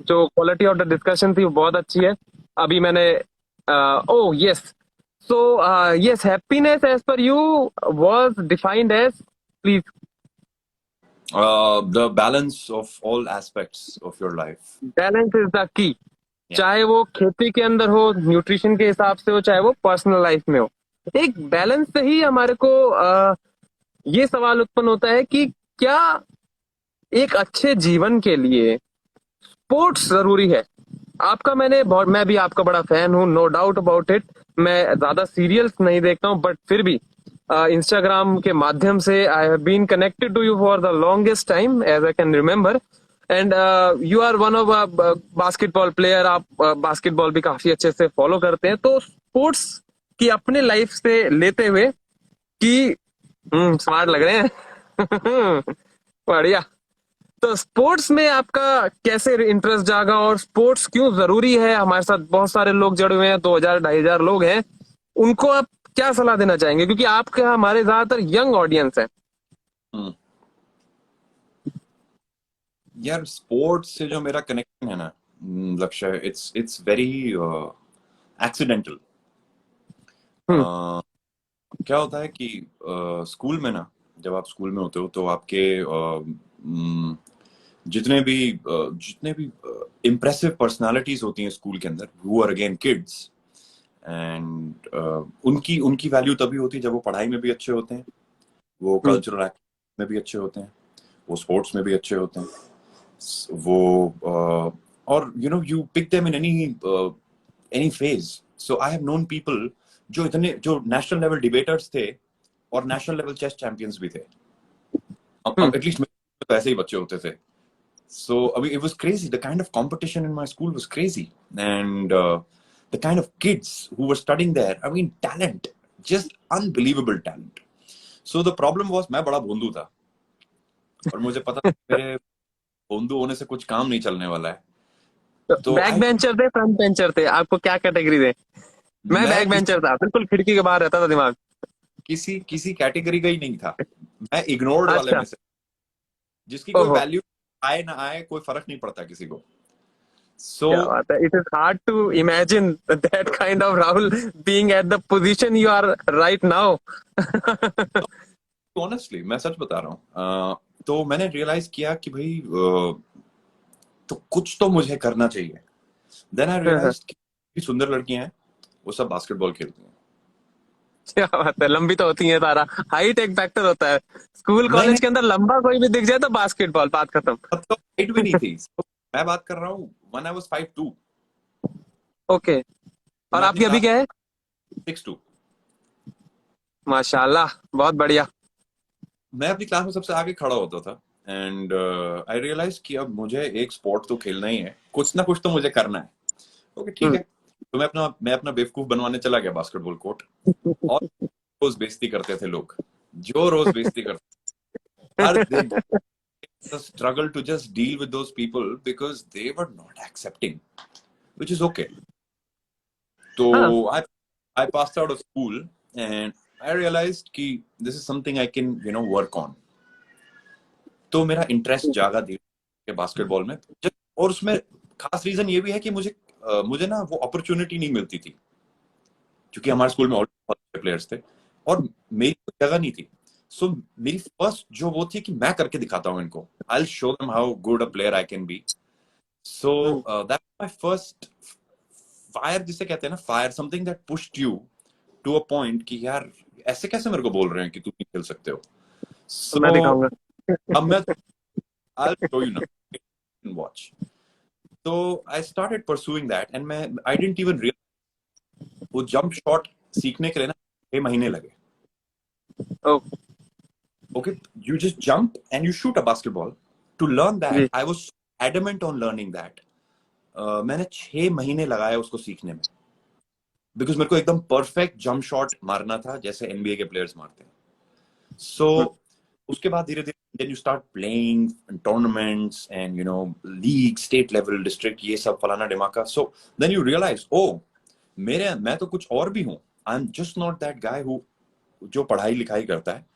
जो quality of the discussion थी वो बहुत अच्छी है। अभी मैंने oh yes, so yes, happiness as per you was defined as, please. The balance of all aspects of your life. Balance is the key. Yeah. चाहे वो खेती के अंदर हो, न्यूट्रिशन के हिसाब से हो, चाहे वो पर्सनल लाइफ में हो, एक बैलेंस से ही हमारे को ये सवाल उत्पन्न होता है कि क्या एक अच्छे जीवन के लिए स्पोर्ट्स जरूरी है। आपका मैं भी आपका बड़ा फैन हूँ, नो डाउट अबाउट इट। मैं ज्यादा सीरियल्स नहीं देखता हूँ, बट फिर भी इंस्टाग्राम के माध्यम से I have been connected to you for the longest time as I can remember. And you are one of basketball player. आप बास्केटबॉल भी काफी अच्छे से फॉलो करते हैं, तो स्पोर्ट्स की अपने लाइफ से लेते हुए कि स्मार्ट लग रहे हैं बढ़िया। तो स्पोर्ट्स में आपका कैसे इंटरेस्ट जागा और स्पोर्ट्स क्यों जरूरी है? हमारे साथ बहुत सारे लोग जुड़े हुए हैं, 2000 2,500 लोग हैं, उनको आप क्या सलाह देना चाहेंगे, क्योंकि आपका हमारे ज्यादातर यंग ऑडियंस है। हम्म। यार स्पोर्ट्स से जो मेरा कनेक्शन है ना, लक्ष्य, इट्स वेरी एक्सीडेंटल। हम्म। क्या होता है कि स्कूल में ना, जब आप स्कूल में होते हो तो आपके जितने भी इम्प्रेसिव पर्सनालिटीज होती हैं स्कूल के अंदर, who are again kids, and उनकी उनकी वैल्यू तभी होती है जब वो पढ़ाई में भी अच्छे होते हैं, वो कल्चरल एक्ट में भी अच्छे होते हैं, वो स्पोर्ट्स में भी अच्छे होते हैं, वो और you pick them in any phase. So I have known people जो नेशनल लेवल डिबेटर्स थे और नेशनल लेवल चेस चैंपियंस भी थे। अब एटलीस्ट तो ऐसे ही बच्चे होते थे। So I mean, it was crazy. The kind of competition in my school was crazy, and the kind of kids who were studying there. I mean, talent, just unbelievable talent. So the problem was, मैं बड़ा भोंदू था और मुझे पता था कि मेरे भोंदू होने से कुछ काम नहीं चलने वाला है। तो बैक बेंचर थे, फ्रंट बेंचर थे, आपको क्या कैटेगरी थे? मैं मैं बैक बेंचर था, बिल्कुल खिड़की के बाहर रहता था दिमाग। किसी किसी कैटेगरी का ही नहीं था। मैं इग्नोर्ड वाले अच्छा। में से, जिसकी कोई ओहो, वैल्यू आए ना आए कोई फर्क नहीं पड़ता किसी को। So क्या बात है। It is hard to imagine that kind of Rahul being at the position you are right now. Honestly मैं सच बता रहा हूँ। तो मैंने रियलाइज किया कि भाई तो कुछ तो मुझे करना चाहिए। देन आई रियलाइज कि सुंदर लड़कियां हैं, वो सब बास्केटबॉल खेलती हैं। क्या बात है, लंबी तो होती है तारा, हाइट एक फैक्टर होता है। स्कूल नहीं नहीं, कॉलेज के अंदर लंबा कोई भी दिख जाए तो बास्केटबॉल, बात खत्म। तब तो हाइट भी नहीं थी। So, मैं बात कर रहा हूँ when I was 5'2", ओके। और मैं अपनी आपकी अभी क्लास क्या है? 6'2". माशाल्लाह, बहुत बढ़िया। मैं अपनी क्लास में सबसे आगे खड़ा होता था, एंड आई रियलाइज कि अब मुझे एक स्पोर्ट तो खेलना ही है, कुछ ना कुछ तो मुझे करना है। ओके ठीक हम्म। है, तो मैं अपना बेवकूफ बनवाने चला गया बास्केटबॉल कोर्ट। और रोज बेइज्जती करते थे लोग, जो रोज बेइज्जती करते हर दिन। The struggle to just deal with those people because they were not accepting, which is okay. So हाँ। I passed out of school and I realized कि this is something I can work on. तो मेरा interest जागा धीरे के basketball में। और उसमें खास रीजन ये भी है कि मुझे ना वो अपॉर्चुनिटी नहीं मिलती थी, क्योंकि हमारे स्कूल में ऑलरेडी बहुत अच्छे प्लेयर्स थे और मेरी कोई जगह नहीं थी। सो मेरी फर्स्ट जो वो थी कि मैं करके दिखाता हूँ इनको, I will show them how good a player I can be. So that my first fire, जिसे कहते हैं ना fire, something that pushed you to a point कि यार ऐसे कैसे मेरे को बोल रहे हैं कि तुम नहीं खेल सकते हो। तो मैं सो दिखाऊंगा। अब मैं I will show you now, watch. तो I started pursuing that and I didn't even realise वो जंप शॉट सीखने के लिए ना 6 महीने लगे। ओ, Okay, you just jump and you shoot a basketball. To learn that, ji. I was adamant on learning that. मैंने 6 महीने लगाए उसको सीखने में, बिकॉज मेरे को एकदम परफेक्ट जंप शॉट मारना था जैसे एनबीए के प्लेयर्स मारते हैं। सो उसके बाद धीरे धीरे then you start playing tournaments and league, state level, district, ये सब फलाना डिमाका। So then you realise oh मैं तो कुछ और भी हूँ। I am just not that guy who जो पढ़ाई लिखाई करता है।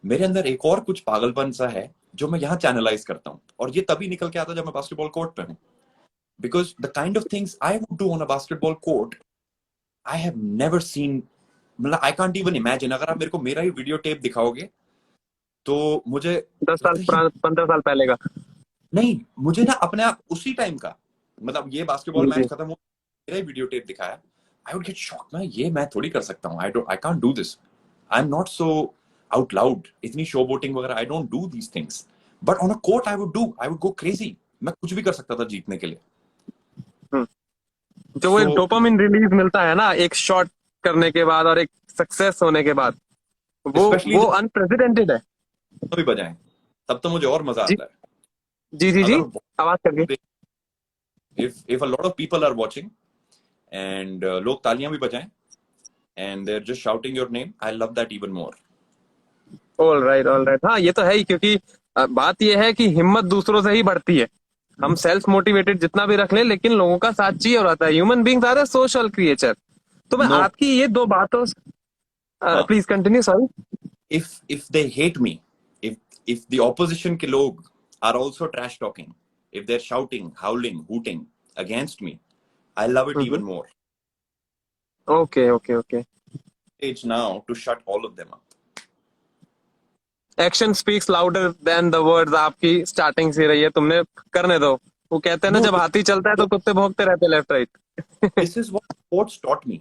मेरे अंदर एक और कुछ पागलपन सा है जो मैं यहाँ चैनलाइज करता हूँ, और ये तभी निकल के आता जब मैं बास्केटबॉल कोर्ट पे हूँ। because the kind of things I would do on a basketball court, I have never seen. मतलब I can't even imagine. अगर आप मेरे को मेरा ही वीडियो टेप दिखाओगे तो मुझे 10 साल सही 15 साल पहले का। नहीं, मुझे ना अपने आप उसी टाइम का, मतलब ये बास्केटबॉल जी। मैच खत्म हो मेरा ही वीडियो टेप दिखाया, आई वुड गेट शॉक ना, ये मैं थोड़ी कर सकता हूँ, I can't do this, I am not so out loud, इतनी शो बोटिंग वगैरह, I don't do these things, but on a court I would go crazy, मैं कुछ भी कर सकता था जीतने के लिए। जो वो एक सो डोपामिन रिलीज मिलता है ना एक शॉट करने के बाद और एक सक्सेस होने के बाद, स्पेशली वो जब अनप्रेसिडेंटेड है। भी बजाएं तब तो मुझे और मजा जी आता है। जी जी जी, अगर आवाज करके। if a lot of people are watching and लोग तालियां भी बजाएं and they're just shouting your name, I love that even more. All right all right, हाँ ये तो है ही, क्योंकि बात ये है कि हिम्मत दूसरों से ही बढ़ती है। हम सेल्फ मोटिवेटेड जितना भी रख लें, लेकिन लोगों का साथ चाहिए और आता है। Human beings are a social creature. तो मैं No, आपकी ये दो बातों, हाँ, please continue, sorry. if they hate me, if the opposition के लोग are also trash talking, if they're shouting, howling, hooting against me, I love it even more. Okay okay okay. Stage now to shut all of them up. Action speaks louder than the words, आपकी starting से रही है, तुमने करने दो। वो कहते हैं ना, No, जब हाथी चलता है तो कुत्ते भौंकते रहते left right. this is what sports taught me.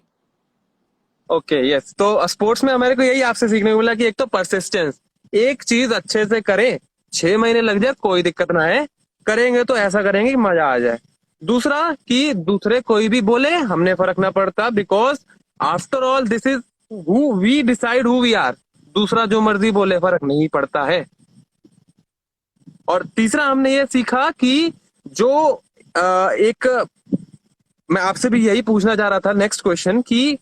Okay yes, तो स्पोर्ट्स में हमारे को यही आपसे सीखने को मिला कि एक तो परसिस्टेंस, एक चीज अच्छे से करें, 6 महीने लग जाए कोई दिक्कत ना है, करेंगे तो ऐसा करेंगे कि मजा आ जाए। दूसरा कि दूसरे कोई भी बोले हमने फर्क ना पड़ता, because after all this is who we decide who we are. दूसरा जो मर्जी बोले फर्क नहीं पड़ता है। और तीसरा हमने ये सीखा कि जो एक, मैं आपसे भी यही पूछना चाह रहा था नेक्स्ट क्वेश्चन, कि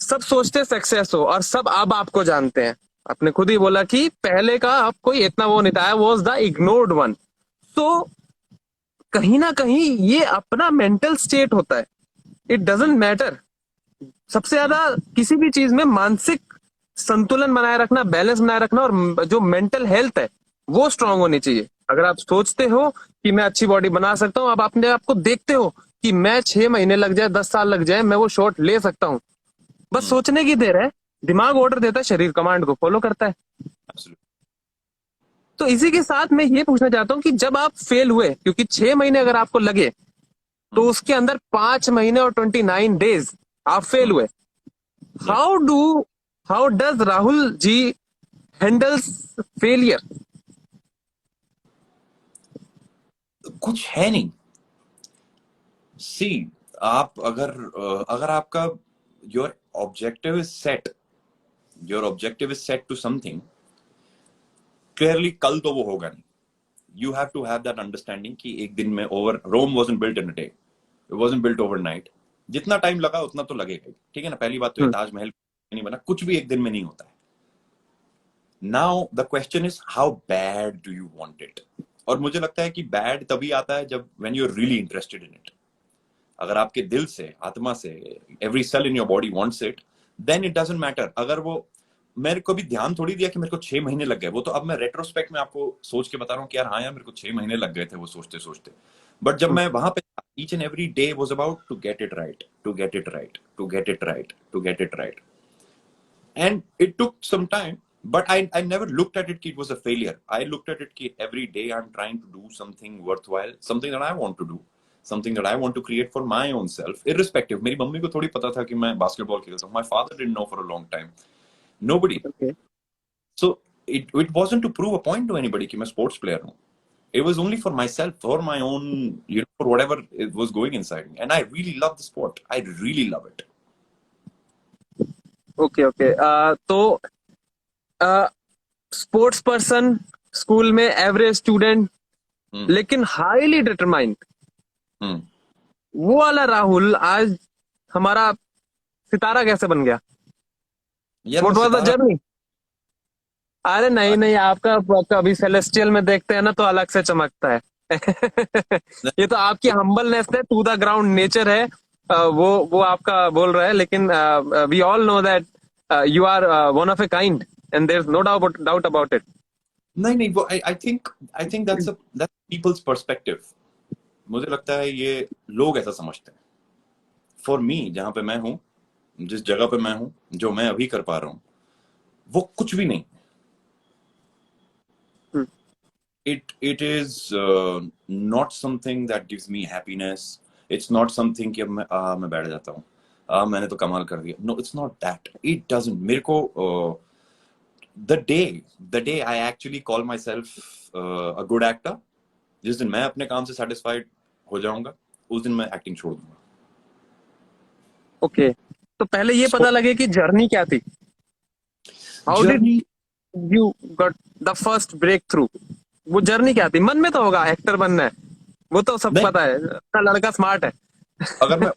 सब सोचते सक्सेस हो और सब अब आपको जानते हैं। आपने खुद ही बोला कि पहले का आप कोई इतना वो नहीं था, वॉज द इग्नोर्ड वन। तो कहीं ना कहीं ये अपना मेंटल स्टेट होता है, इट डजेंट मैटर। सबसे ज्यादा किसी भी चीज में मानसिक संतुलन बनाए रखना, बैलेंस बनाए रखना, और जो मेंटल हेल्थ है वो स्ट्रांग होनी चाहिए। अगर आप सोचते हो कि मैं अच्छी बॉडी बना सकता हूँ, अब अपने आप को देखते हो कि मैं 6 महीने लग जाए 10 साल लग जाए मैं वो शॉट ले सकता हूँ, बस सोचने की देर है। दिमाग ऑर्डर देता है, शरीर कमांड को फॉलो करता है। Absolutely. तो इसी के साथ मैं ये पूछना चाहता हूँ कि जब आप फेल हुए, क्योंकि 6 महीने अगर आपको लगे तो उसके अंदर 5 महीने और 29 डेज आप फेल हुए, how does Rahul ji handles failure? कुछ है नहीं। सी, आप अगर आपका your objective is set to something, clearly कल तो वो होगा नहीं। You have to have that understanding कि एक दिन में Rome wasn't built in a day, it wasn't built overnight. जितना टाइम लगा उतना तो लगेगा ही, ठीक है ना। पहली बात तो ये ताजमहल नहीं बना, कुछ भी एक दिन में नहीं होता है। Now the question is how bad do you want it. और मुझे लगता है कि बैड तभी आता है जब when you are really interested in it. अगर आपके दिल से, आत्मा से, every cell in your body wants it, then it doesn't matter. अगर वो, मेरे को भी ध्यान थोड़ी दिया कि मेरे को 6 महीने लग गए, वो तो अब मैं रेट्रोस्पेक्ट में आपको सोच के बता रहा हूँ कि यार हाँ यार मेरे को 6 महीने लग गए थे वो सोचते सोचते। बट जब मैं वहां पे, each and every day was about to get it right, to get it right, to get it right, to get it right, and it took some time, but I never looked at it कि it was a failure. I looked at it कि every day I'm trying to do something worthwhile, something that I want to do, something that I want to create for my own self, irrespective. मेरी mummy को थोड़ी पता था कि मैं basketball खेलता हूँ. My father didn't know for a long time. Nobody. Okay. So it wasn't to prove a point to anybody कि मैं sports player हूँ. It was only for myself, for my own, for whatever it was going inside me. And I really love the sport. I really love it. Okay, okay. तो sports person, school में average student, लेकिन highly determined, वो वाला राहुल आज हमारा सितारा कैसे बन गया? What was the journey? अरे नहीं नहीं, आपका कभी सेलेस्टियल में देखते हैं ना तो अलग से चमकता है। ये तो आपकी हम्बलनेस है, टू द ग्राउंड नेचर है, वो आपका बोल रहा है। लेकिन we all know that you are one of a kind and there's no doubt about it. नहीं, I think that's people's perspective. मुझे लगता है ये लोग ऐसा समझते हैं। फॉर मी, जहां पे मैं हूं, जिस जगह पे मैं हूं, जो मैं अभी कर पा रहा हूं, वो कुछ भी नहीं। हम्म। it is not something that gives me happiness. It's not something कि अब मैं बैठ जाता हूँ, मैंने तो कमाल कर दिया। No, it's not that. It doesn't, मेरे को the day I actually call myself a good actor, जिस दिन मैं अपने काम से satisfied हो जाऊंगा, उस दिन मैं एक्टिंग छोड़ दूंगा। ओके, तो पहले ये So पता लगे कि जर्नी क्या थी। How did journey, you got the first break through? वो जर्नी क्या थी? मन में तो होगा एक्टर बनना है, वो तो सब नहीं, पता है, अपना लड़का स्मार्ट है। अगर मैं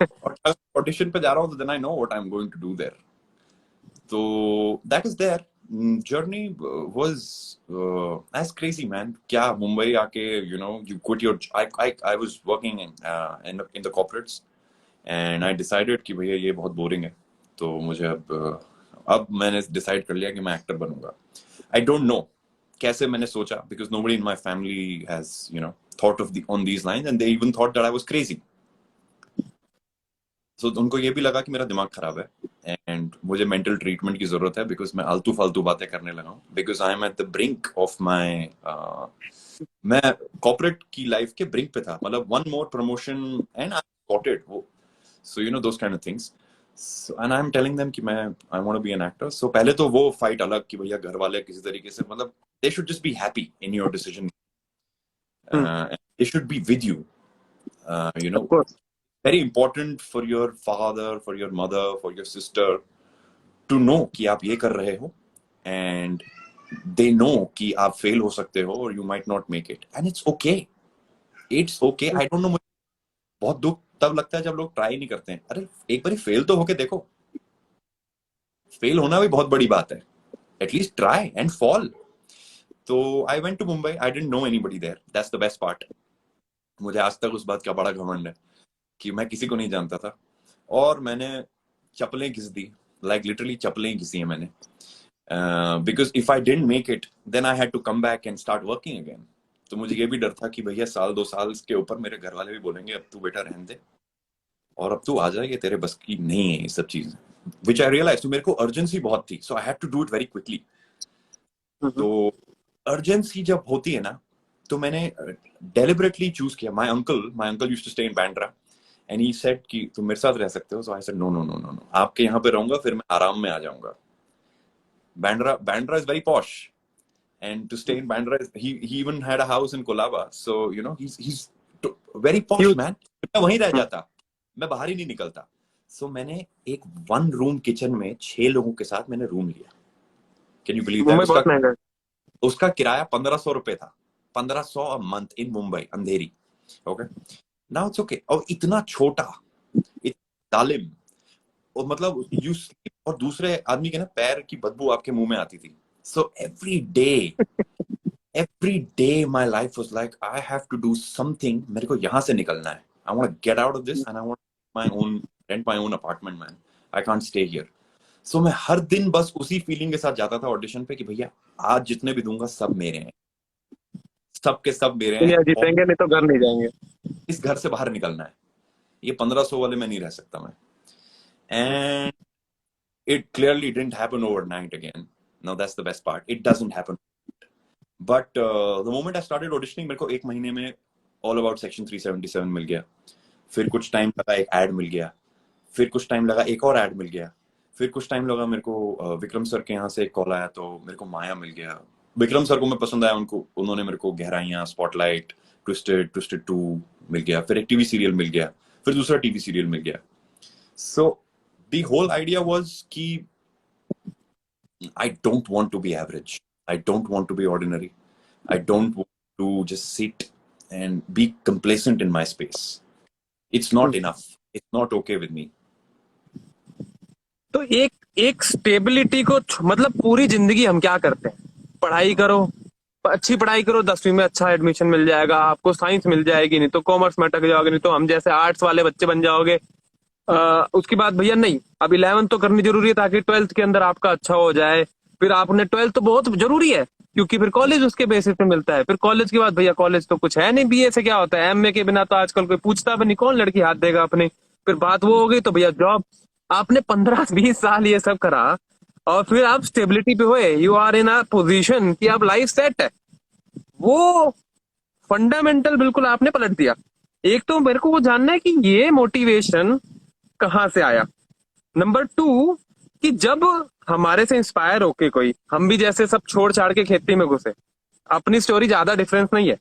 ऑडिशन पे जा रहा हूँ तो then I know what I'm going to do there. So that is there. Journey was as crazy, man. क्या मुंबई आके, you quit your. I was working in the corporates, and I decided कि भैया ये बहुत बोरिंग है, तो मुझे अब मैंने डिसाइड कर लिया कि मैं एक्टर बनूंगा। I don't know कैसे मैंने सोचा, because nobody in my family has thought of on these lines, and they even thought that I was crazy. So उनको ये भी लगा कि मेरा दिमाग खराब है एंड मुझे मेंटल ट्रीटमेंट की जरूरत है, बिकॉज मैं आलतू फालतू बातें करने लगा हूँ, because I am at the brink of my, मैं कॉर्पोरेट की लाइफ के ब्रिंक पे था, मतलब one more promotion and I got it. वो so those kind of things, and I am telling them कि मैं I want to be an actor. So पहले तो वो फाइट अलग कि भैया घर वाले किसी तरीके से, मतलब they should just be happy in your decision, they should be with you, you know of course. very important for your father, for your mother, for your sister to know कि आप ये कर रहे हो, and they know कि आप fail हो सकते हो और you might not make it, and it's okay. It's okay. I don't know, मुझे बहुत दुख तब लगता है जब लोग ट्राई नहीं करते हैं। अरे एक बार फेल तो होके देखो, फेल होना भी बहुत बड़ी बात है, एटलीस्ट ट्राई एंड फॉल। तो I went to Mumbai, I didn't know anybody there, that's the best part. मुझे आज तक उस बात का बड़ा घमंड है कि मैं किसी को नहीं जानता था, और मैंने चप्पलें घिस दी, लाइक लिटरली चप्पलें घिसी है मैंने, because if I didn't make it then I had to come back and start working again. तो मुझे ये भी डर था कि भैया साल 2 साल के ऊपर मेरे घर वाले भी बोलेंगे अब तू बेटा रहने दे और अब तू आ जाए, ये तेरे बस की नहीं है ये सब चीजें, विच आई रियलाइज। तो मेरे को अर्जेंसी बहुत थी, so I had to do it very quickly. तो अर्जेंसी जब होती है ना, तो मैंने डेलिबरेटली चूज किया। My uncle used to stay in Bandra, and he said कि तुम मेरे साथ रह सकते हो। So I said no no no no no, आपके यहाँ पे रहूंगा, फिर मैं आराम में आ जाऊंगा। Bandra is very posh, and to stay in Bandra, he even had a house in Colaba, so he's very posh huge. Man. मैं वहीं रह जाता, मैं बाहर ही नहीं निकलता। सो मैंने एक 1 रूम किचन में 6 लोगों के साथ मैंने रूम लिया। Can you believe that? Mumbai उसका बहुत महंगा है। उसका किराया 1500 रुपए था, 1500 a month in Mumbai Andheri. Okay, now it's okay. और इतना छोटा, इतना जालिम, और मतलब यू, और दूसरे आदमी के ना पैर की बदबू आपके मुंह में आती थी। So every day my life was like I have to do something, मेरे को यहाँ से निकलना है। I want to get out of this and I want my own, rent my own apartment man, I can't stay here. So मैं हर दिन बस उसी फीलिंग के साथ जाता था ऑडिशन पे कि भैया आज जितने भी दूंगा सब मेरे हैं, सब के सब मेरे हैं, दुनिया और जीतेंगे नहीं तो घर नहीं जाएंगे। इस घर से बाहर निकलना है, ये 1500 वाले में नहीं रह सकता मैं। And it clearly didn't happen overnight again. Now that's the best part. It doesn't happen. But the moment I started auditioning, मेरे को 1 महीने में All About Section 377 मिल गया। फिर कुछ टाइम लगा एक एड मिल गया, फिर कुछ टाइम लगा एक और एड मिल गया, फिर कुछ टाइम लगा मेरे को विक्रम सर के यहाँ से एक कॉल आया, तो मेरे को माया मिल गया। विक्रम सर को मैं पसंद आया, उन्होंने मेरे को गहराइयाँ, स्पॉटलाइट, ट्विस्टेड 2 मिल गया, फिर एक टीवी सीरियल मिल गया, फिर दूसरा टीवी सीरियल मिल गया। सो the whole idea was कि I don't want to be average. I don't want to be ordinary. I don't want to just sit and be complacent in my space. It's not enough. It's not okay with me. तो एक एक stability को मतलब पूरी जिंदगी हम क्या करते हैं, पढ़ाई करो, अच्छी पढ़ाई करो, 10वीं में अच्छा एडमिशन मिल जाएगा आपको, साइंस मिल जाएगी, नहीं तो कॉमर्स में अटक जाओगे, नहीं तो हम जैसे आर्ट्स वाले बच्चे बन जाओगे। उसके बाद भैया नहीं, अब 11th तो करनी जरूरी है ताकि 12th के अंदर आपका अच्छा हो जाए। फिर आपने 12th तो बहुत जरूरी है, क्योंकि फिर कॉलेज उसके बेसिस पे मिलता है। फिर कॉलेज के बाद भैया कॉलेज तो कुछ है नहीं, बीए से क्या होता है, एमए के बिना तो आजकल कोई पूछता भी नहीं, कौन लड़की हाथ देगा अपने। फिर बात वो हो गई तो भैया जॉब। आपने 15-20 साल ये सब करा और फिर आप स्टेबिलिटी पे हुए, you are in a position कि आप लाइफ सेट है, वो फंडामेंटल बिल्कुल आपने पलट दिया। एक तो मेरे को वो जानना है कि ये मोटिवेशन कहाँ से आया। नंबर टू, कि जब हमारे से इंस्पायर होके कोई, हम भी जैसे सब छोड़ छाड़ के खेती में घुसे, अपनी स्टोरी ज्यादा डिफरेंस नहीं है,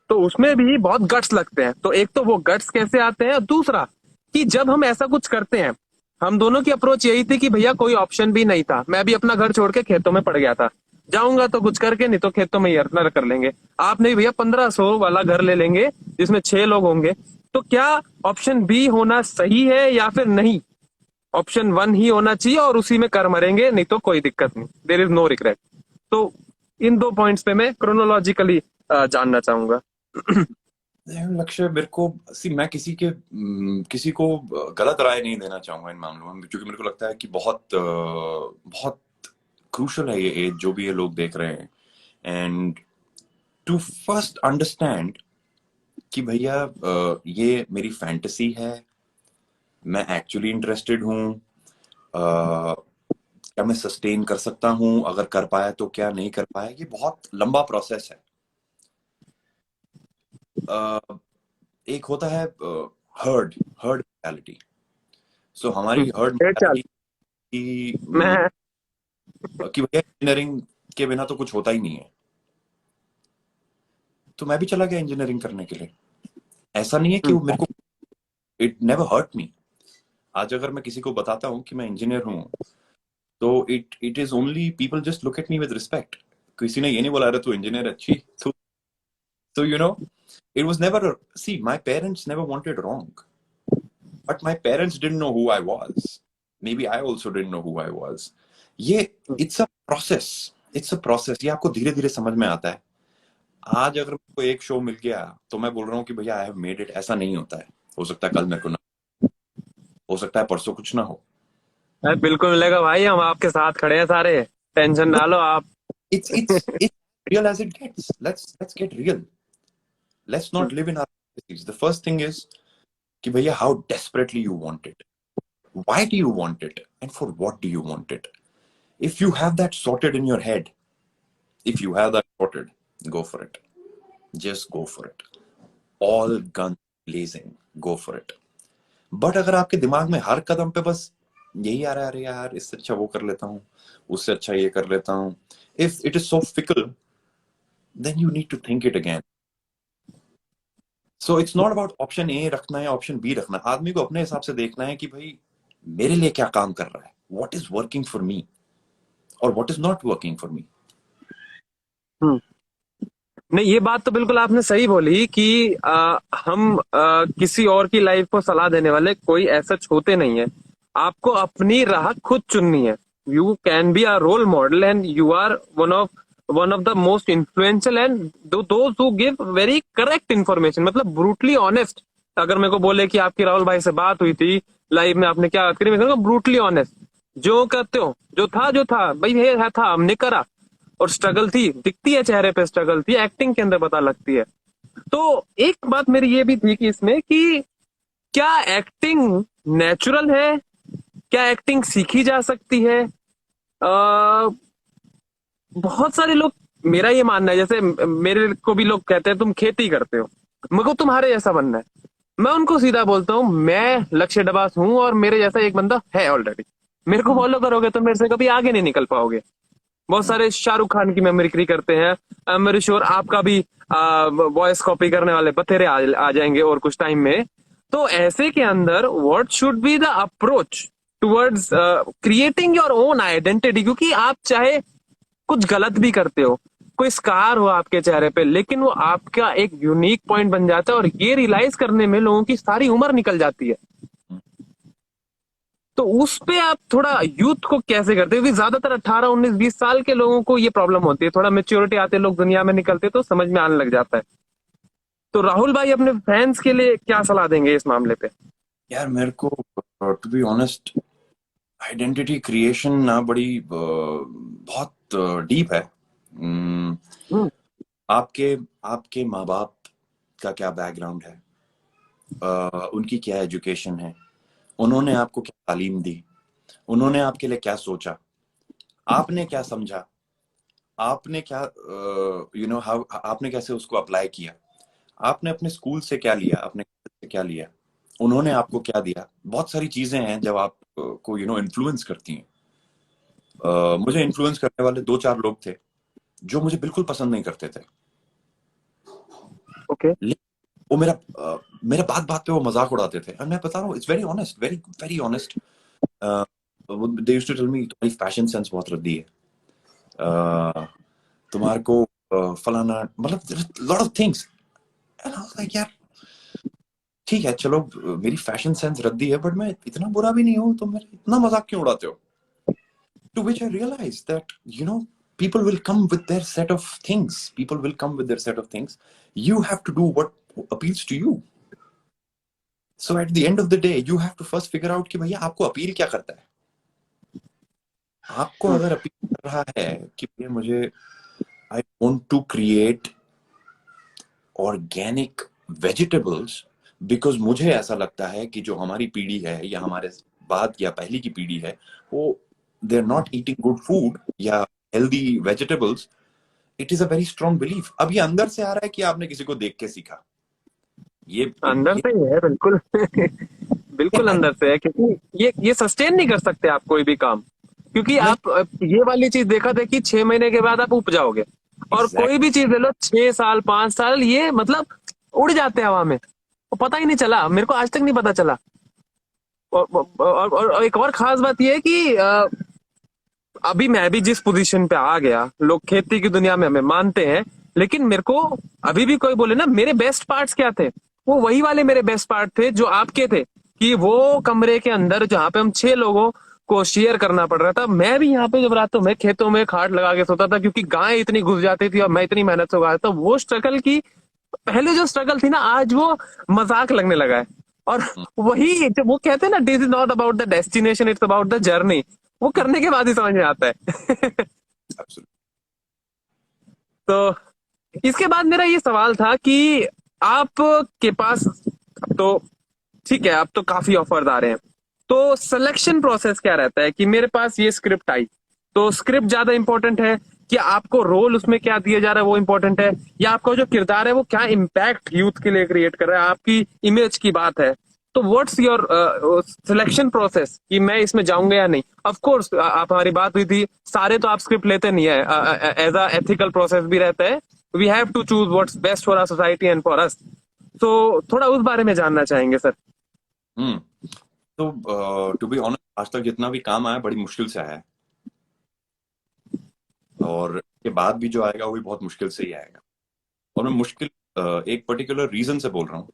तो उसमें भी बहुत गट्स लगते हैं। तो एक तो वो गट्स कैसे आते हैं, और दूसरा कि जब हम ऐसा कुछ करते हैं, हम दोनों की अप्रोच यही थी कि भैया कोई ऑप्शन भी नहीं था, मैं भी अपना घर छोड़ के खेतों में पड़ गया था, जाऊंगा तो कुछ करके, नहीं तो खेतों में ही अर्नर कर लेंगे। आप नहीं भैया 1500 वाला घर ले लेंगे जिसमें 6 लोग होंगे। तो क्या ऑप्शन बी होना सही है या फिर नहीं? ऑप्शन वन ही होना चाहिए और उसी में कर मरेंगे, नहीं तो कोई दिक्कत नहीं, देर इज नो रिग्रेट। तो इन 2 पॉइंट्स पे मैं क्रोनोलॉजिकली जानना चाहूंगा। लक्ष्य, मेरे को मैं किसी को गलत राय नहीं देना चाहूंगा इन मामलों में, क्योंकि मेरे को लगता है कि बहुत क्रूशल है ये एज जो भी ये लोग देख रहे हैं, एंड टू फर्स्ट अंडरस्टैंड कि भैया ये मेरी फैंटेसी है, मैं एक्चुअली इंटरेस्टेड हूँ, क्या मैं सस्टेन कर सकता हूँ, अगर कर पाया तो क्या, नहीं कर पाया, ये बहुत लंबा प्रोसेस है। एक होता है हर्ड हर्ड मेंटालिटी। सो हमारी हर्ड चल मेंटालिटी मैं कि भैया इंजीनियरिंग के बिना तो कुछ होता ही नहीं है, तो मैं भी चला गया इंजीनियरिंग करने के लिए। ऐसा नहीं है कि वो मेरे को, इट नेवर हर्ट मी। आज अगर मैं किसी को बताता हूँ कि मैं इंजीनियर हूँ, तो it is only people just look at me with respect. किसी ने ये नहीं बोला, अरे तू इंजीनियर अच्छी, तो it was never see, my parents never wanted wrong, but my parents didn't know who I was. Maybe I also didn't know who I was. ये it's a process, it's a process। ये आपको धीरे धीरे समझ में आता है। आज अगर मेरे को एक शो मिल गया तो मैं बोल रहा हूँ कि भैया आई हैव मेड इट, ऐसा नहीं होता है। हो सकता है कल मेरे को ना, हो सकता है परसों कुछ ना हो। बिल्कुल मिलेगा भाई, हम आपके साथ खड़े हैं सारे, टेंशन ना लो आप। It's real as it gets। Let's get real। Let's not live in our fantasies। The first thing is कि भैया how desperately you want it, why do you want it, and for what do you want it? If you have that sorted in your head, go for it। just go for it, all guns blazing, go for it। But अगर आपके दिमाग में हर कदम पे बस यही आ रहा है, अरे यार इससे अच्छा वो कर लेता हूँ, उससे अच्छा ये कर लेता हूँ, if it is so fickle, then you need to think it again। So it's not about option A रखना है ऑप्शन बी रखना। आदमी को अपने हिसाब से देखना है कि भाई मेरे लिए क्या काम कर रहा है, what is working for me और what is not working for me। नहीं, ये बात तो बिल्कुल आपने सही बोली कि हम किसी और की लाइफ को सलाह देने वाले कोई ऐसा होते नहीं है। आपको अपनी राह खुद चुननी है। You can be a role model and you are one of the most influential and those who give very correct information, मतलब ब्रूटली ऑनेस्ट। अगर मेरे को बोले कि आपकी राहुल भाई से बात हुई थी, लाइव में आपने क्या बात करी, मैं कहूँगा ब्रूटली ऑनेस्ट, जो करते हो, जो था भाई, ये था हमने करा, और स्ट्रगल थी, दिखती है चेहरे पे, स्ट्रगल थी, एक्टिंग के अंदर पता लगती है। तो एक बात मेरी ये भी थी कि इसमें कि क्या एक्टिंग नेचुरल है, क्या एक्टिंग सीखी जा सकती है? बहुत सारे लोग, मेरा ये मानना है, जैसे मेरे को भी लोग कहते हैं तुम खेती करते हो, मेरे को तुम्हारे जैसा बनना है। मैं उनको सीधा बोलता हूँ मैं लक्ष्य डबास हूँ और मेरे जैसा एक बंदा है ऑलरेडी, मेरे को फॉलो करोगे तो मेरे से कभी आगे नहीं निकल पाओगे। बहुत सारे शाहरुख खान की मेमोरिक्री करते हैं, आई एम वेरी श्योर आपका भी वॉइस कॉपी करने वाले बथेरे आ जाएंगे और कुछ टाइम में। तो ऐसे के अंदर what should be the approach towards creating your own identity, क्योंकि आप चाहे कुछ गलत भी करते हो, कोई स्कार हो आपके चेहरे पे, लेकिन वो आपका एक यूनिक पॉइंट बन जाता है, और ये रियलाइज करने में लोगों की सारी उम्र निकल जाती है। तो उस पे आप थोड़ा यूथ को कैसे करते हैं? क्योंकि ज्यादातर 18, 19, 20 साल के लोगों को ये प्रॉब्लम होती है, थोड़ा मेच्योरिटी आते लोग दुनिया में निकलते तो समझ में आने लग जाता है। तो राहुल भाई अपने फैंस के लिए क्या सलाह देंगे इस मामले पे? यार मेरे को to be honest, identity creation ना बड़ी बहुत डीप है। हम्म, हम्म, आपके आपके माँ बाप का क्या बैकग्राउंड है, उनकी क्या एजुकेशन है, उन्होंने आपको क्या तालीम दी, उन्होंने आपके लिए क्या सोचा, आपने क्या समझा, आपने क्या हाउ आपने कैसे उसको अप्लाई किया, आपने अपने स्कूल से क्या लिया, अपने college से क्या लिया, उन्होंने आपको क्या दिया। बहुत सारी चीजें हैं जब आप को इन्फ्लुएंस करती हैं। मुझे इन्फ्लुएंस करने वाले दो चार लोग थे जो मुझे बिल्कुल पसंद नहीं करते थे, ओके। लेकिन वो मेरा बात बात पे वो मजाक उड़ाते थे। और मैं बता रहा हूँ, it's very honest, very very honest. They used to tell me तुम्हारी फैशन सेंस बहुत रद्दी है, तुम्हारे को फलाना, मतलब lot of things. And I was like यार ठीक है चलो, मेरी फैशन सेंस रद्दी है बट मैं इतना बुरा भी नहीं हूँ, तो मेरा इतना मजाक क्यों उड़ाते हो। To which I realized that, people will come with their set of things. People will come with their set of things. You have to do what appeals to you. So at the end of the day, you have to first figure out कि भैया आपको appeal क्या करता है। आपको अगर appeal कर रहा है कि भैया मुझे I want to create organic vegetables, because मुझे ऐसा लगता है कि जो हमारी पीढ़ी है या हमारे बाद या पहली की पीढ़ी है, वो they are not eating good food या healthy vegetables. It is a very strong belief. अब ये अंदर से आ रहा है कि आपने किसी को देख के सीखा। अंदर ये से ही है बिल्कुल। बिल्कुल अंदर से है, क्योंकि ये सस्टेन नहीं कर सकते आप कोई भी काम। क्योंकि नहीं, आप ये वाली चीज देखा था कि 6 महीने के बाद आप उप जाओगे, और कोई एग्जैक्टली। भी चीज ले लो 6 साल 5 साल ये मतलब उड़ जाते हैं हवा में, वो पता ही नहीं चला, मेरे को आज तक नहीं पता चला। और एक और खास बात ये है कि अभी मैं भी जिस पोजीशन पे आ गया, लोग खेती की दुनिया में हमें मानते हैं, लेकिन मेरे को अभी भी कोई बोले ना मेरे बेस्ट पार्ट्स क्या थे, वो वही वाले मेरे बेस्ट पार्ट थे जो आपके थे। कि वो कमरे के अंदर जहाँ पे हम 6 लोगों को शेयर करना पड़ रहा था, मैं भी यहाँ पे जब रातों में खेतों में खाट लगा के सोता था क्योंकि गाय इतनी घुस जाती थी और मैं इतनी मेहनत से उगाता था, वो स्ट्रगल की पहले जो स्ट्रगल थी ना, आज वो मजाक लगने लगा है। और वही जब वो कहते हैं ना, this is not about the destination, it's about the journey, वो करने के बाद ही समझ में आता है। तो इसके बाद मेरा ये सवाल था कि आप के पास, तो ठीक है, अब तो काफी ऑफर्स आ रहे हैं, तो सिलेक्शन प्रोसेस क्या रहता है कि मेरे पास ये स्क्रिप्ट आई, तो स्क्रिप्ट ज्यादा इंपॉर्टेंट है कि आपको रोल उसमें क्या दिया जा रहा है वो इंपॉर्टेंट है, या आपका जो किरदार है वो क्या इम्पैक्ट यूथ के लिए क्रिएट कर रहा है, आपकी इमेज की बात है। तो व्हाट्स योर सिलेक्शन प्रोसेस कि मैं इसमें जाऊंगा या नहीं। ऑफ कोर्स आप, हमारी बात हुई थी, सारे तो आप स्क्रिप्ट लेते नहीं है, एज अ एथिकल प्रोसेस भी रहता है, we have to choose what's best for our society and for us. तो थोड़ा उस बारे में जानना चाहेंगे सर। हम्म। तो टू बी ऑनेस्ट, आज तक जितना भी काम आया बड़ी मुश्किल से आया है, और के बाद भी जो आएगा वो भी बहुत मुश्किल से ही आएगा। और मैं मुश्किल एक पर्टिकुलर रीजन से बोल रहा हूँ,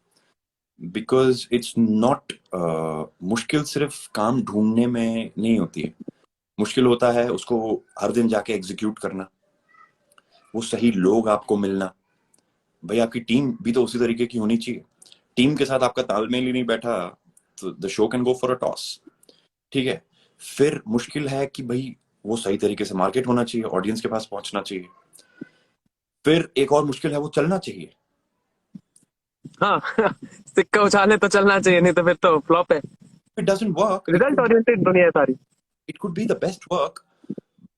बिकॉज इट्स नॉट, मुश्किल सिर्फ काम ढूंढने में नहीं होती है। मुश्किल होता है उसको हर दिन जाके एग्जीक्यूट करना, वो सही लोग आपको मिलना। भाई आपकी टीम भी तो उसी तरीके की होनी चाहिए। टीम के साथ आपका तालमेल ही नहीं बैठा तो the show can go for a toss. ठीक है। फिर मुश्किल है कि भाई वो सही तरीके से मार्केट होना चाहिए, ऑडियंस के पास पहुंचना चाहिए। फिर एक और मुश्किल है, वो चलना चाहिए। हाँ। सिक्का उछाले तो चलना चाहिए, नहीं तो फिर तो फ्लॉप है। It doesn't work, result oriented दुनिया है सारी। It could be the best work,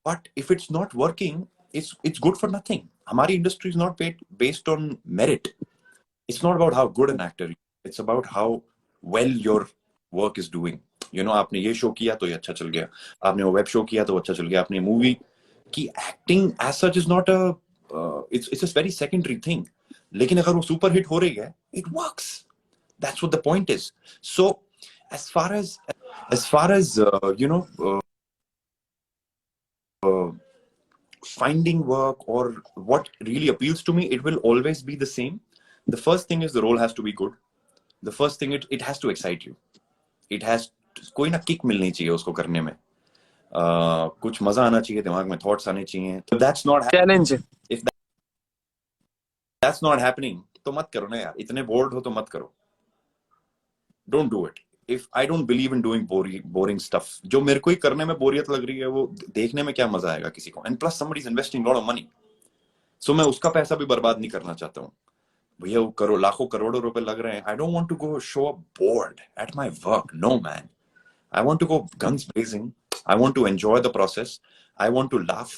but if it's not working, it's good for nothing. हमारी industry is not based on merit. It's not about how good an actor, it's about how well your work is doing. आपने ये show किया तो ये अच्छा चल गया, आपने वो वेब शो किया तो अच्छा चल गया, आपने मूवी की acting as such is not a, it's a very secondary thing. लेकिन अगर वो सुपर हिट हो रही है, it works. That's what the point is. So as far as finding work or what really appeals to me, it will always be the same. The first thing is the role has to be good. The first thing, it has to excite you. It has कोई ना kick मिलनी चाहिए उसको करने में, कुछ मजा आना चाहिए, दिमाग में थॉट्स आने चाहिए। तो that's not, challenge. If that's not happening तो मत करो ना यार। इतने बोर्ड हो तो मत करो, don't do it. If I don't believe in doing boring stuff, जो मेरे को ही करने में बोरियत लग रही है, वो देखने में क्या मजा आएगा किसी को। And plus somebody is investing lot of money. So मैं उसका पैसा भी बर्बाद नहीं करना चाहता हूँ। भैया वो लाखों करोड़ों रुपए लग रहे हैं, I don't want to go show up bored at my work, no man. I want to go guns blazing, I want to enjoy the process, I want to laugh,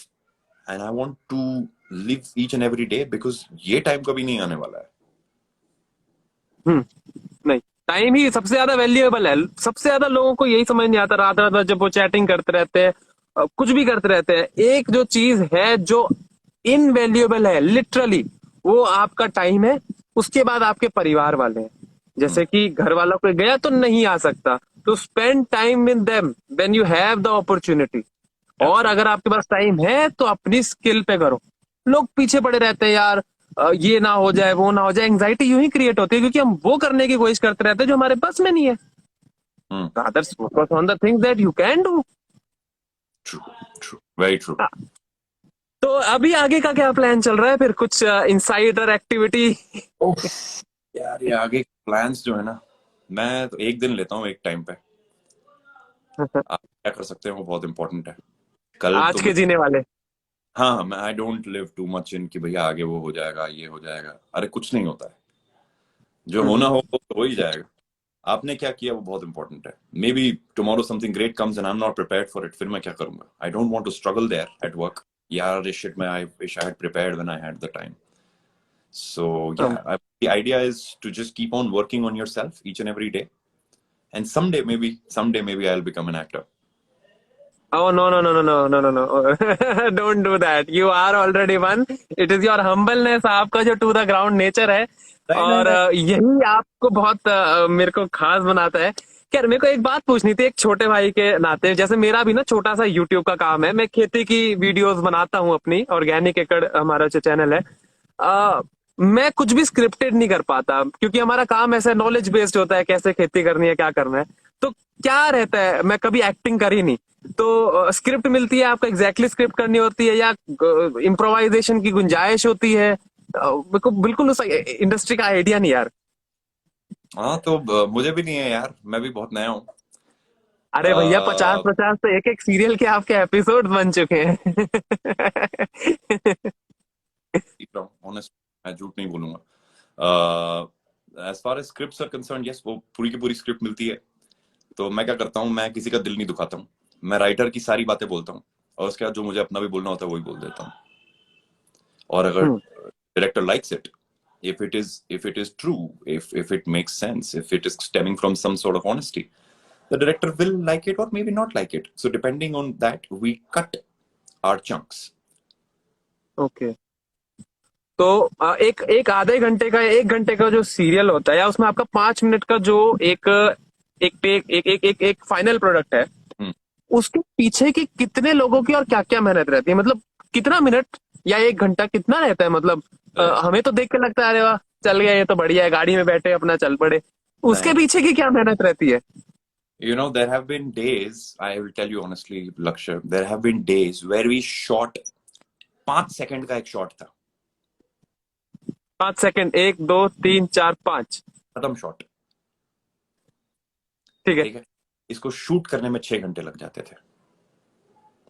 and I want to live each and every day, because ये time कभी नहीं आने वाला है। हम्म। नहीं, time ही सबसे ज्यादा valuable है। सबसे ज्यादा लोगों को यही समझ नहीं आता, रात रात भर जब वो चैटिंग करते रहते हैं, कुछ भी करते रहते हैं। एक जो चीज है जो इनवैल्यूएबल है लिटरली, वो आपका टाइम है। उसके बाद आपके परिवार वाले हैं। जैसे कि घर वालों को गया तो नहीं आ सकता, तो spend time with them when you have the opportunity. और Absolutely. अगर आपके पास टाइम है तो अपनी स्किल पे करो। लोग पीछे पड़े रहते हैं यार, ये ना हो जाए, वो ना हो जाए। एंग्जाइटी यूं ही क्रिएट होती है क्योंकि हम वो करने की कोशिश करते रहते हैं जो हमारे बस में नहीं है। Hmm. Rather focus on the things that you can do. True, true, very true. तो अभी आगे का क्या प्लान चल रहा है फिर? कुछ इनसाइडर एक्टिविटी? उफ, यार ये आगे प्लान्स जो है ना, मैं तो एक दिन लेता हूँ एक टाइम पे। आप क्या कर सकते हैं वो बहुत इंपॉर्टेंट है। कल तो आज के जीने वाले। हाँ, मैं I don't live too much in कि भैया आगे वो हो जाएगा, ये हो जाएगा। अरे कुछ नहीं होता है, जो होना हो वो हो ही जाएगा। आपने क्या किया वो बहुत इंपॉर्टेंट है। Maybe tomorrow something great comes and I am not prepared for it, फिर मैं क्या करूंगा? I don't want to struggle there at work. यार इस शिट में I wish I had prepared when I had the time. So yeah, the idea is to just keep on working on yourself each and every day, and someday maybe I'll become an actor. Oh no no no no no no no no! Don't do that. You are already one. It is your humbleness, आपका जो to the ground nature है, नहीं नहीं और नहीं। यही आपको बहुत मेरे को खास बनाता है। यार मेरे को एक बात पूछनी थी, एक छोटे भाई के नाते। जैसे मेरा भी ना छोटा सा यूट्यूब का काम है, मैं खेती की वीडियोस बनाता हूँ अपनी, ऑर्गेनिक एकड़ हमारा जो चैनल है। मैं कुछ भी स्क्रिप्टेड नहीं कर पाता क्योंकि हमारा काम ऐसा नॉलेज बेस्ड होता है, कैसे खेती करनी है, क्या करना है। तो क्या रहता है, मैं कभी एक्टिंग करी नहीं, तो स्क्रिप्ट मिलती है आपको, एग्जैक्टली स्क्रिप्ट करनी होती है या इम्प्रोवाइजेशन की गुंजाइश होती है? मेरे को बिल्कुल उस इंडस्ट्री का आइडिया नहीं यार। हाँ तो मुझे भी नहीं है यार, मैं भी बहुत नया हूँ। अरे भैया, 50-50 तो एक एक सीरियल के आपके एपिसोड बन चुके हैं। सीख रहा हूँ ऑनेस्ट, मैं झूठ नहीं बोलूंगा। As far as scripts are concerned, yes वो पूरी की पूरी स्क्रिप्ट मिलती है। तो मैं क्या करता हूँ, मैं किसी का दिल नहीं दुखाता हूँ। मैं राइटर की सारी बातें बोलता हूँ, और उसके बाद जो मुझे अपना भी बोलना होता है वही बोल देता हूँ। और अगर director likes it, if it is true, if it makes sense, if it is stemming from some sort of honesty, the director will like it or maybe not like it. So depending on that, we cut our chunks. Okay. तो एक एक आधे घंटे का, 1 घंटे का जो serial होता है, या उसमें आपका 5 मिनट का जो एक एक एक एक एक एक, एक फाइनल प्रोडक्ट है, Hmm. उसके पीछे की कितने लोगों की और क्या क्या मेहनत रहती है? मतलब कितना मिनट या 1 घंटा कितना रहता है? मतलब हमें तो देख के लगता है अरे वाह चल गया, ये तो बढ़िया है, गाड़ी में बैठे अपना चल पड़े। उसके नहीं, पीछे की क्या मेहनत रहती है? there have been days, I will tell you honestly, Lakshya, there have been days where we shot 5 second का एक शॉट था, 5 सेकंड, 1 2 3 4 5। खत्म शॉट। ठीक है। ठीक है, इसको शूट करने में 6 घंटे लग जाते थे,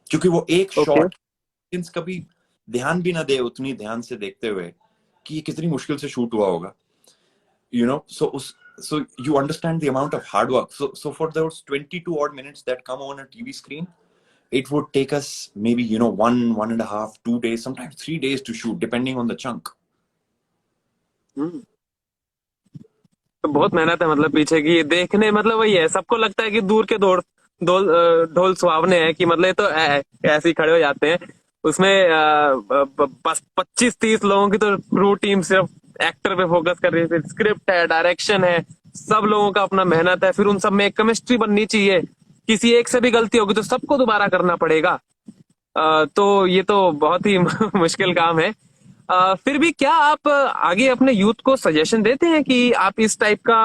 क्योंकि वो एक ओके। शॉट कभी ध्यान भी ना दे, उतनी ध्यान से देखते हुए कि ये कितनी मुश्किल से शूट हुआ होगा। So you understand the amount of hard work. So for those 22 odd minutes that come on a TV screen, it would take us maybe 1.5 2 days, sometimes 3 days to shoot, depending on the chunk. तो बहुत मेहनत है मतलब पीछे की, देखने मतलब वही है, सबको लगता है कि दूर के ढोल सुहावने हैं, कि मतलब ये तो ऐसे ही खड़े हो जाते हैं। उसमें बस 25-30 लोगों की तो क्रू टीम सिर्फ एक्टर पे फोकस कर रही है, फिर स्क्रिप्ट है, डायरेक्शन है, सब लोगों का अपना मेहनत है, फिर उन सब में एक केमिस्ट्री बननी चाहिए। किसी एक से भी गलती होगी तो सबको दोबारा करना पड़ेगा। तो ये तो बहुत ही मुश्किल काम है। फिर भी क्या आप आगे अपने यूथ को सजेशन देते हैं कि आप इस टाइप का,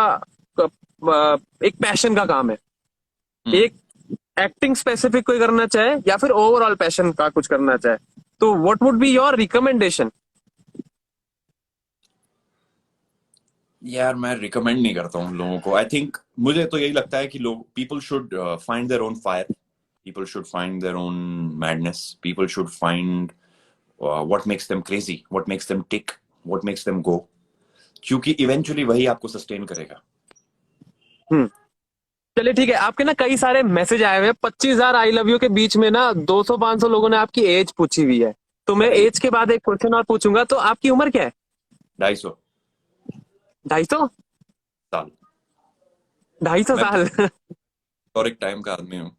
एक पैशन का काम है, एक एक्टिंग स्पेसिफिक कोई करना चाहे या फिर ओवरऑल पैशन का कुछ करना चाहे, तो what would be your recommendation? यार मैं रिकमेंड नहीं करता हूँ लोगों को। आई थिंक मुझे तो यही लगता है कि लोग, people should find their own fire, people should find their own madness, people should find what makes them crazy, what makes them tick, what makes them go, क्योंकि इवेंचुअली वही आपको सस्टेन करेगा। हम्म। चलिए ठीक है, आपके ना कई सारे मैसेज आए हुए हैं। 25,000 आई लव यू के बीच में ना 200-500 लोगों ने आपकी एज पूछी हुई है। तो मैं अरे एज के बाद एक क्वेश्चन और पूछूंगा। तो आपकी उम्र क्या है? 250 250? साल। 250 मैं साल? हिस्टोरिक टाइम का आदमी हूँ,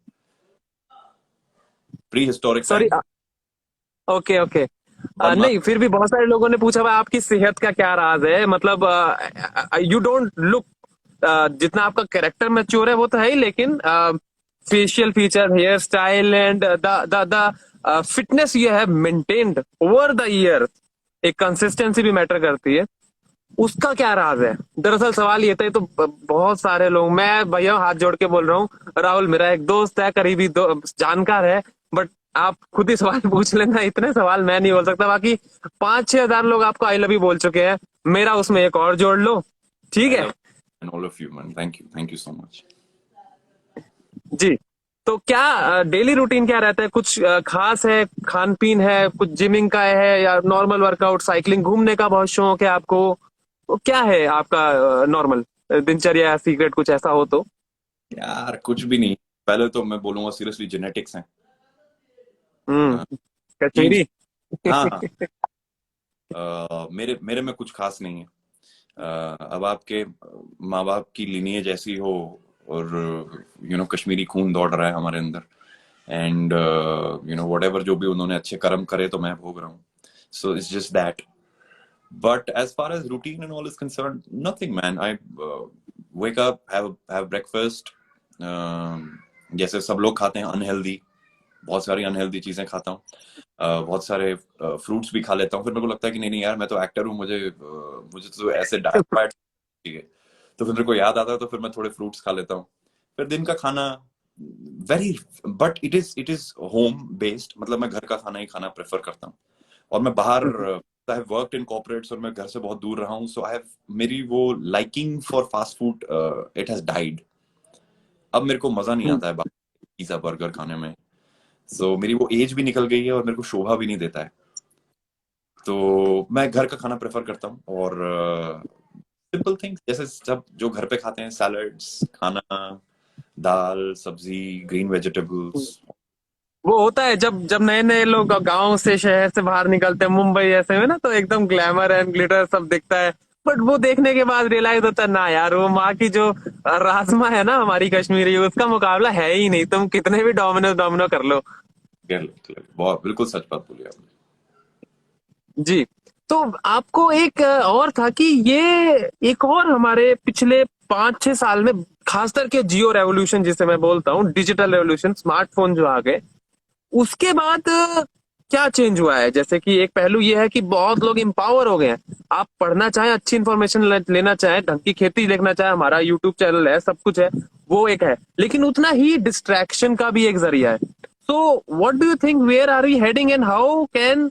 pre historic sorry. Time. Okay okay. वरना नहीं, फिर भी बहुत सारे लोगों ने पूछा हुआ आपकी सेहत का क्या राज है। मतलब यू डोंट लुक, जितना आपका कैरेक्टर मैच्योर है वो तो है ही, लेकिन facial feature, hair style and the the fitness you have maintained over the year, एक कंसिस्टेंसी भी मैटर करती है। उसका क्या राज है? दरअसल सवाल ये था। ये तो बहुत सारे लोग, मैं भैया हाथ जोड़ के बोल रहा हूँ, राहुल मेरा एक दोस्त है, करीबी जानकार है, बट आप खुद ही सवाल पूछ लेना। इतने सवाल मैं नहीं बोल सकता। बाकी 5-6 हजार लोग आपको आई लव यू बोल चुके हैं, मेरा उसमें एक और जोड़ लो, ठीक आई है? Love and all of you man, thank you so much. जी। तो क्या डेली रूटीन क्या रहता है? कुछ खास है? खान पीन है? कुछ जिमिंग का है या नॉर्मल वर्कआउट, साइकिलिंग, घूमने का बहुत शौक है आपको? तो क्या है आपका नॉर्मल दिनचर्या या सीक्रेट कुछ ऐसा हो तो? यार कुछ भी नहीं, पहले तो मैं बोलूंगा सीरियसली जेनेटिक्स है। जीन्स। कश्मीरी? हाँ हाँ। मेरे मेरे में कुछ खास नहीं है। अब आपके माँ बाप की लिनिएज ऐसी हो, और कश्मीरी खून दौड़ रहा है हमारे अंदर, एंड वट एवर जो भी उन्होंने अच्छे कर्म करे तो मैं भोग रहा हूँ। So it's just that. But as far as routine and all is concerned, nothing man. I wake up, have breakfast, जैसे सब लोग खाते हैं, अनहेल्दी, बहुत सारी अनहेल्दी चीजें खाता हूँ। बहुत सारे फ्रूट्स भी खा लेता हूँ। फिर मेरे को लगता है कि नहीं नहीं यार, मैं तो एक्टर हूँ, मुझे तो ऐसे डाइट वाइट चाहिए। तो फिर मेरे को याद आता है, तो फिर मैं थोड़े फ्रूट्स खा लेता हूँ। फिर दिन का खाना very, but it is home based, मतलब मैं घर का खाना ही खाना प्रेफर करता हूँ। और मैं बाहर, I have worked in corporates, और मैं घर से बहुत दूर रहा हूँ, सो आई हैव, मेरी वो liking for fast food it has died. अब मेरे को मजा नहीं आता है पिज्जा बर्गर खाने में। सो मेरी वो एज भी निकल गई है, और मेरे को शोभा भी नहीं देता है। तो मैं घर का खाना प्रेफर करता हूँ, और सिंपल थिंग्स जैसे सब जो घर पे खाते हैं, सैलड्स खाना, दाल सब्जी, ग्रीन वेजिटेबल्स। वो होता है जब जब नए नए लोग गांव से, शहर से बाहर निकलते हैं, मुंबई ऐसे में ना, तो एकदम ग्लैमर एंड ग्लिटर सब दिखता है। बट वो देखने के बाद रियलाइज होता है ना यार, वो माँ की जो राजमा है ना हमारी कश्मीरी, उसका मुकाबला है ही नहीं। तुम कितने भी डोमिनो डोमिनो कर लो। बहुत बिल्कुल सच बात बोली आपने। जी। तो आपको एक और था कि ये एक और हमारे पिछले 5-6 साल में, खास करके जियो रेवोल्यूशन जिसे मैं बोलता हूँ, डिजिटल रेवोल्यूशन, स्मार्टफोन जो आ गए, उसके बाद क्या चेंज हुआ है? जैसे कि एक पहलू ये है कि बहुत लोग एम्पावर हो गए हैं। आप पढ़ना चाहें, अच्छी इंफॉर्मेशन लेना चाहें, ढंग की खेती देखना चाहें, हमारा यूट्यूब चैनल है, सब कुछ है, वो एक है। लेकिन उतना ही डिस्ट्रैक्शन का भी एक जरिया है। So what do you think, where are we heading and how can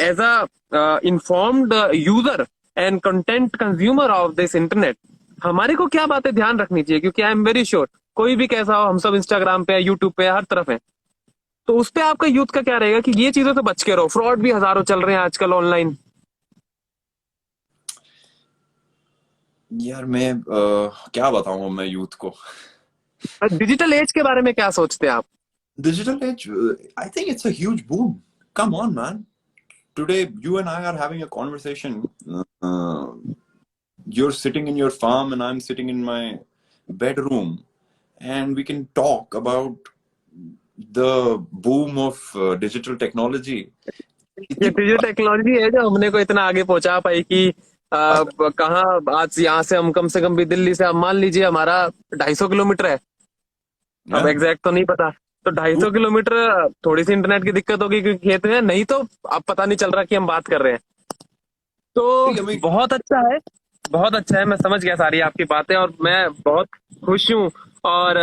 as a informed user and content consumer of this internet, हमारे को क्या बातें ध्यान रखनी चाहिए? क्योंकि आई एम वेरी श्योर, कोई भी कैसा हो, हम सब इंस्टाग्राम पे, यूट्यूब पे, हर तरफ है। तो उस पे आपका यूथ का क्या रहेगा कि ये चीजों से बच के रहो? फ्रॉड भी हजारों चल रहे हैं आजकल ऑनलाइन। यार मैं क्या बताऊं मैं यूथ को। डिजिटल एज के बारे में क्या सोचते हैं आप? Digital age, I think it's a huge boom. Come on, man. Today, you and I are having a conversation. You're sitting in your farm, and I'm sitting in my bedroom, and we can talk about the boom of digital technology. ये इतनी digital technology है जो हमने को इतना आगे पहुंचा पाई कि बात कहाँ, आज यहाँ से हम कम से कम भी दिल्ली से, हम मान लीजिए हमारा 250 किलोमीटर है, अब है। एग्जैक्ट तो नहीं पता। तो 250 किलोमीटर, थोड़ी सी इंटरनेट की दिक्कत होगी क्योंकि खेत में है, नहीं तो अब पता नहीं चल रहा कि हम बात कर रहे हैं। तो I mean, बहुत अच्छा है, बहुत अच्छा है। मैं समझ गया सारी आपकी बातें, और मैं बहुत खुश हूँ। और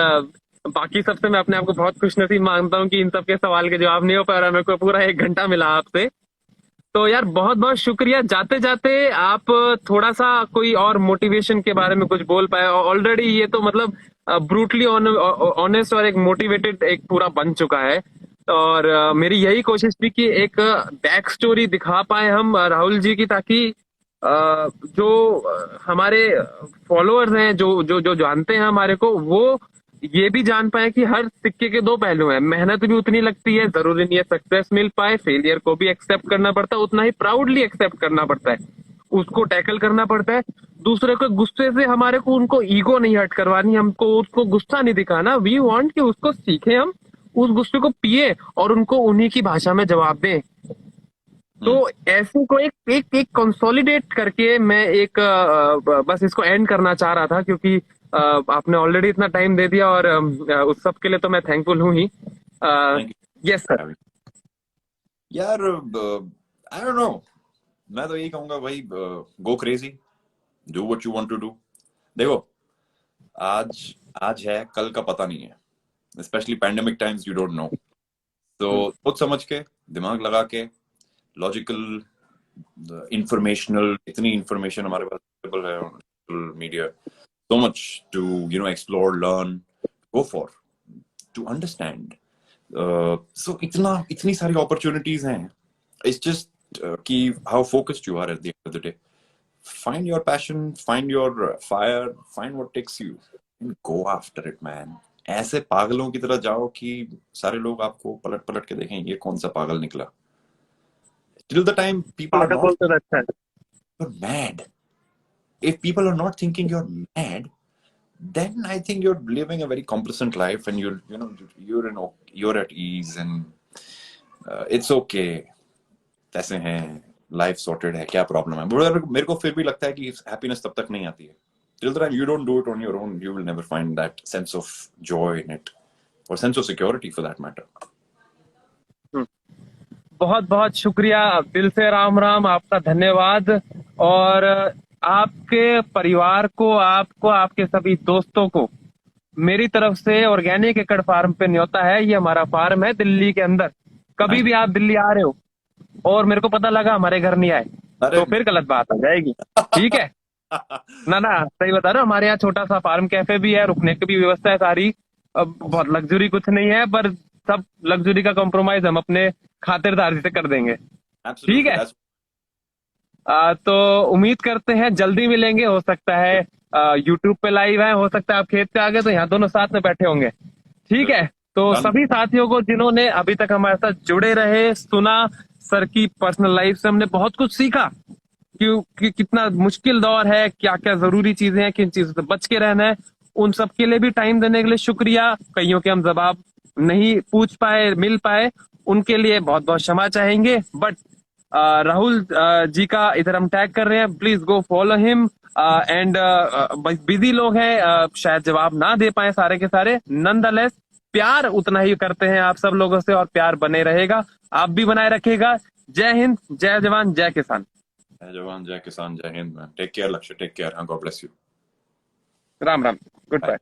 बाकी सबसे मैं अपने आप को बहुत खुशनसीब मानता हूँ कि इन सब के सवाल के जवाब नहीं हो पा रहा। मेरे को पूरा 1 घंटा मिला आपसे। तो यार बहुत बहुत शुक्रिया। जाते जाते आप थोड़ा सा कोई और मोटिवेशन के बारे में कुछ बोल पाए? ऑलरेडी ये तो मतलब ब्रूटली ऑनेस्ट और एक मोटिवेटेड एक पूरा बन चुका है। और मेरी यही कोशिश थी कि एक बैक स्टोरी दिखा पाए हम राहुल जी की, ताकि जो हमारे फॉलोअर्स हैं, जो जो जो जानते हैं हमारे को, वो ये भी जान पाए कि हर सिक्के के दो पहलू हैं। मेहनत भी उतनी लगती है, जरूरी नहीं है सक्सेस मिल पाए, फेलियर को भी एक्सेप्ट करना पड़ता है, उतना ही प्राउडली एक्सेप्ट करना पड़ता है, उसको टैकल करना पड़ता है। दूसरे को गुस्से से हमारे को उनको ईगो नहीं हर्ट करवानी, हमको उसको गुस्सा नहीं दिखाना, वी वांट कि उसको सीखे हम, उस गुस्से को पिए और उनको उन्हीं की भाषा में जवाब दें। तो ऐसे को एक कंसोलिडेट करके मैं एक बस इसको एंड करना चाह रहा था, क्योंकि आपने ऑलरेडी इतना टाइम दे दिया, और उस सब के लिए तो मैं थैंकफुल हूँ ही। Thank yes sir. यू यार। आई डोंट नो, मैं तो यही कहूंगा भाई, go crazy, do what you want to do. देखो, आज आज है, कल का पता नहीं है, specially pandemic times, you don't know. तो सोच समझ के, दिमाग लगा के, लॉजिकल, इंफॉर्मेशनल, इतनी इंफॉर्मेशन हमारे पास अवेलेबल है on media, so much to explore, learn, go for, to understand. So इतनी सारी opportunities हैं. It's just कि how focused you are at the end of the day. Find your passion, find your fire, find what takes you, and go after it, man. ऐसे पागलों की तरह जाओ कि सारे लोग आपको पलट पलट के देखें, ये कौन सा पागल निकला। Till the time people are पागल not, बोलते तो अच्छा है। you're mad. If people are not thinking you're mad, then I think you're living a very complacent life, and you're at ease, and it's okay. ऐसे हैं, life sorted है, क्या problem है। मेरे को फिर भी लगता है कि हैप्पीनेस तब तक नहीं आती है, till the time you don't do it on your own, you will never find that sense of joy in it, or sense of security for that matter. बहुत बहुत शुक्रिया, दिल से राम राम, आपका धन्यवाद। और आपके परिवार को, आपको, आपके सभी दोस्तों को मेरी तरफ से ऑर्गेनिक एकड़ फार्म पे न्योता है। ये हमारा फार्म है दिल्ली के अंदर। कभी भी आप दिल्ली आ रहे हो और मेरे को पता लगा हमारे घर नहीं आए, अरे तो फिर गलत बात आ जाएगी, ठीक है ना? ना, सही बता रहा हूँ। हमारे यहाँ छोटा सा फार्म कैफे भी है, रुकने की भी व्यवस्था है सारी। अब बहुत लग्जरी कुछ नहीं है, पर सब लग्जरी का कॉम्प्रोमाइज हम अपने खातिरदारी से कर देंगे, ठीक Absolutely, है? that's तो उम्मीद करते हैं जल्दी मिलेंगे। हो सकता है यूट्यूब पे लाइव है, हो सकता है आप खेत पे आ गए तो यहाँ दोनों साथ में बैठे होंगे, ठीक है? तो done. सभी साथियों को जिन्होंने अभी तक हमारे साथ जुड़े रहे, सुना, सर की पर्सनल लाइफ से हमने बहुत कुछ सीखा कि कितना मुश्किल दौर है, क्या क्या जरूरी चीजें हैं, किन चीजों से बच के रहना है, उन सब के लिए भी टाइम देने के लिए शुक्रिया। कईयों के हम जवाब नहीं पूछ पाए, मिल पाए, उनके लिए बहुत बहुत क्षमा चाहेंगे। बट राहुल जी का इधर हम टैग कर रहे हैं, please go follow him. And busy लोग हैं, शायद जवाब ना दे पाए सारे के सारे, नॉनदलेस प्यार उतना ही करते हैं आप सब लोगों से, और प्यार बने रहेगा, आप भी बनाए रखेगा। जय हिंद, जय जवान, जय किसान। जय जवान, जय किसान, जय Hind, man. Take care Lakshya, take care, हाँ, god bless you. Ram Ram, goodbye. Bye.